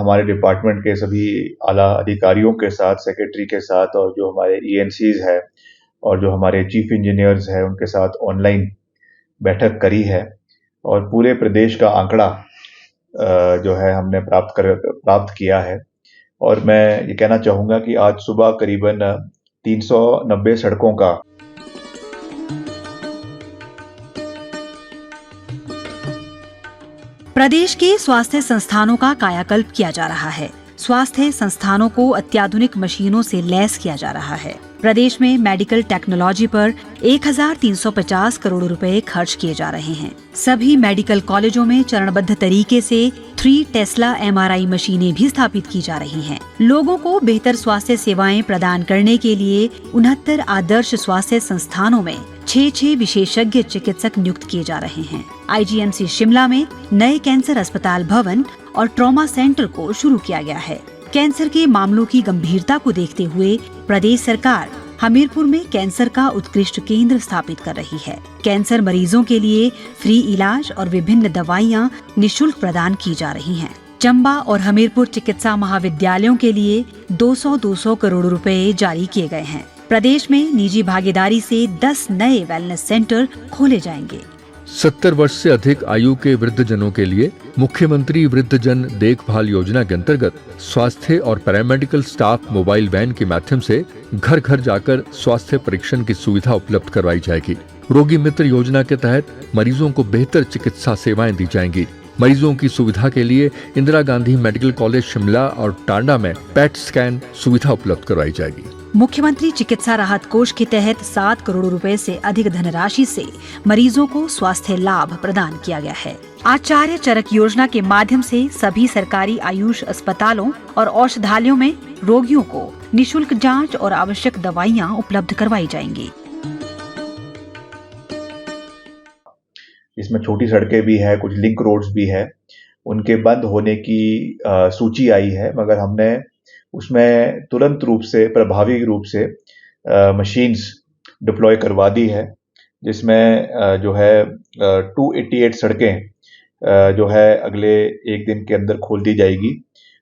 हमारे डिपार्टमेंट के सभी आला अधिकारियों के साथ, सेक्रेटरी के साथ और जो हमारे ईएनसीज है और जो हमारे चीफ इंजीनियर्स हैं उनके साथ ऑनलाइन बैठक करी है और पूरे प्रदेश का आंकड़ा जो है हमने प्राप्त किया है। और मैं ये कहना चाहूँगा कि आज सुबह करीबन 390 सड़कों का प्रदेश के स्वास्थ्य संस्थानों का कायाकल्प किया जा रहा है। स्वास्थ्य संस्थानों को अत्याधुनिक मशीनों से लैस किया जा रहा है। प्रदेश में मेडिकल टेक्नोलॉजी पर 1350 करोड़ रुपए खर्च किए जा रहे हैं। सभी मेडिकल कॉलेजों में चरणबद्ध तरीके से 3 टेस्ला MRI मशीनें भी स्थापित की जा रही हैं। लोगों को बेहतर स्वास्थ्य सेवाएं प्रदान करने के लिए 69 आदर्श स्वास्थ्य संस्थानों में 6 विशेषज्ञ चिकित्सक नियुक्त किए जा रहे हैं। IGMC शिमला में नए कैंसर अस्पताल भवन और ट्रॉमा सेंटर को शुरू किया गया है। कैंसर के मामलों की गंभीरता को देखते हुए प्रदेश सरकार हमीरपुर में कैंसर का उत्कृष्ट केंद्र स्थापित कर रही है। कैंसर मरीजों के लिए फ्री इलाज और विभिन्न दवाइयां निशुल्क प्रदान की जा रही हैं। चंबा और हमीरपुर चिकित्सा महाविद्यालयों के लिए 200 करोड़ रुपए जारी किए गए हैं। प्रदेश में निजी भागीदारी से 10 नए वेलनेस सेंटर खोले जाएंगे। 70 वर्ष से अधिक आयु के वृद्धजनों के लिए मुख्यमंत्री वृद्धजन देखभाल योजना के अंतर्गत स्वास्थ्य और पैरामेडिकल स्टाफ मोबाइल वैन के माध्यम से घर घर जाकर स्वास्थ्य परीक्षण की सुविधा उपलब्ध करवाई जाएगी। रोगी मित्र योजना के तहत मरीजों को बेहतर चिकित्सा सेवाएं दी जाएंगी। मरीजों की सुविधा के लिए इंदिरा गांधी मेडिकल कॉलेज शिमला और टांडा में पैट स्कैन सुविधा उपलब्ध करवाई जाएगी। मुख्यमंत्री चिकित्सा राहत कोष के तहत 7 करोड़ रुपए से अधिक धनराशि से मरीजों को स्वास्थ्य लाभ प्रदान किया गया है। आचार्य चरक योजना के माध्यम से सभी सरकारी आयुष अस्पतालों और औषधालयों में रोगियों को निशुल्क जांच और आवश्यक दवाइयां उपलब्ध करवाई जाएंगी। इसमें छोटी सड़कें भी है, कुछ लिंक रोड्स भी है, उनके बंद होने की सूची आई है, मगर हमने उसमें तुरंत रूप से प्रभावी रूप से मशीन्स डिप्लॉय करवा दी है, जिसमें जो है 288 सड़कें जो है अगले एक दिन के अंदर खोल दी जाएगी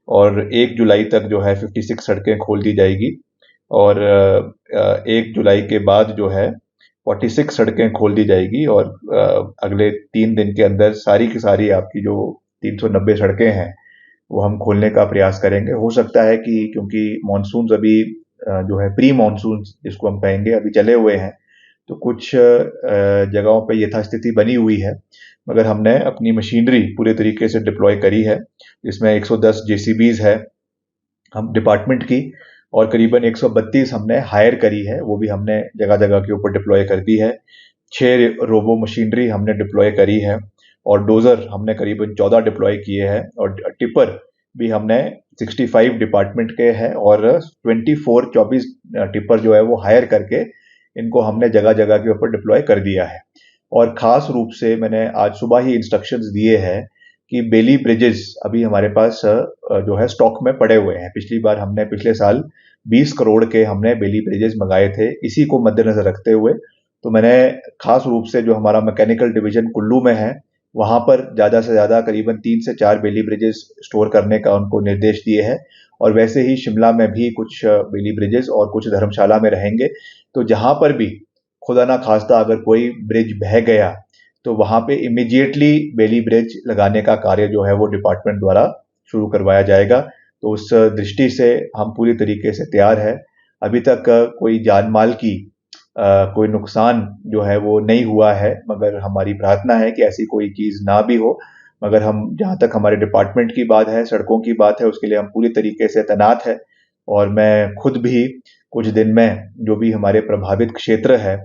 और 1 जुलाई तक जो है 56 सड़कें खोल दी जाएगी और 1 जुलाई के बाद जो है 46 सड़कें खोल दी जाएगी और अगले 3 दिन के अंदर सारी की सारी आपकी जो 390 सड़कें हैं वो हम खोलने का प्रयास करेंगे। हो सकता है कि क्योंकि मॉनसून अभी जो है प्री मॉनसून जिसको हम कहेंगे अभी चले हुए हैं, तो कुछ जगहों पे यथास्थिति बनी हुई है, मगर हमने अपनी मशीनरी पूरे तरीके से डिप्लॉय करी है, जिसमें 110 JCBs है हम डिपार्टमेंट की और करीबन 132 हमने हायर करी है, वो भी हमने जगह जगह के ऊपर डिप्लॉय कर दी है। 6 रोबो मशीनरी हमने डिप्लॉय करी है और डोजर हमने करीबन 14 डिप्लॉय किए हैं और टिपर भी हमने 65 डिपार्टमेंट के हैं और 24 टिपर जो है वो हायर करके इनको हमने जगह जगह के ऊपर डिप्लॉय कर दिया है। और खास रूप से मैंने आज सुबह ही इंस्ट्रक्शंस दिए हैं कि बेली ब्रिजेस अभी हमारे पास जो है स्टॉक में पड़े हुए हैं। पिछली बार हमने पिछले साल 20 करोड़ के हमने बेली ब्रिजेस मंगाए थे, इसी को मद्देनजर रखते हुए तो मैंने खास रूप से जो हमारा मैकेनिकल डिवीजन कुल्लू में है वहां पर ज्यादा से ज्यादा करीबन 3 से 4 बेली ब्रिजेस स्टोर करने का उनको निर्देश दिए हैं और वैसे ही शिमला में भी कुछ बेली ब्रिजेस और कुछ धर्मशाला में रहेंगे। तो जहां पर भी खुदा ना खास्ता अगर कोई ब्रिज बह गया तो वहां पे इमीडिएटली बेली ब्रिज लगाने का कार्य जो है वो डिपार्टमेंट द्वारा शुरू करवाया जाएगा। तो उस दृष्टि से हम पूरी तरीके से तैयार है। अभी तक कोई जान माल की कोई नुकसान जो है वो नहीं हुआ है, मगर हमारी प्रार्थना है कि ऐसी कोई चीज ना भी हो। मगर हम जहां तक हमारे डिपार्टमेंट की बात है, सड़कों की बात है, उसके लिए हम पूरी तरीके से तैनात है और मैं खुद भी कुछ दिन में जो भी हमारे प्रभावित क्षेत्र है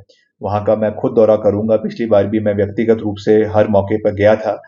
वहां का मैं खुद दौरा करूंगा। पिछली बार भी मैं व्यक्तिगत रूप से हर मौके पर गया था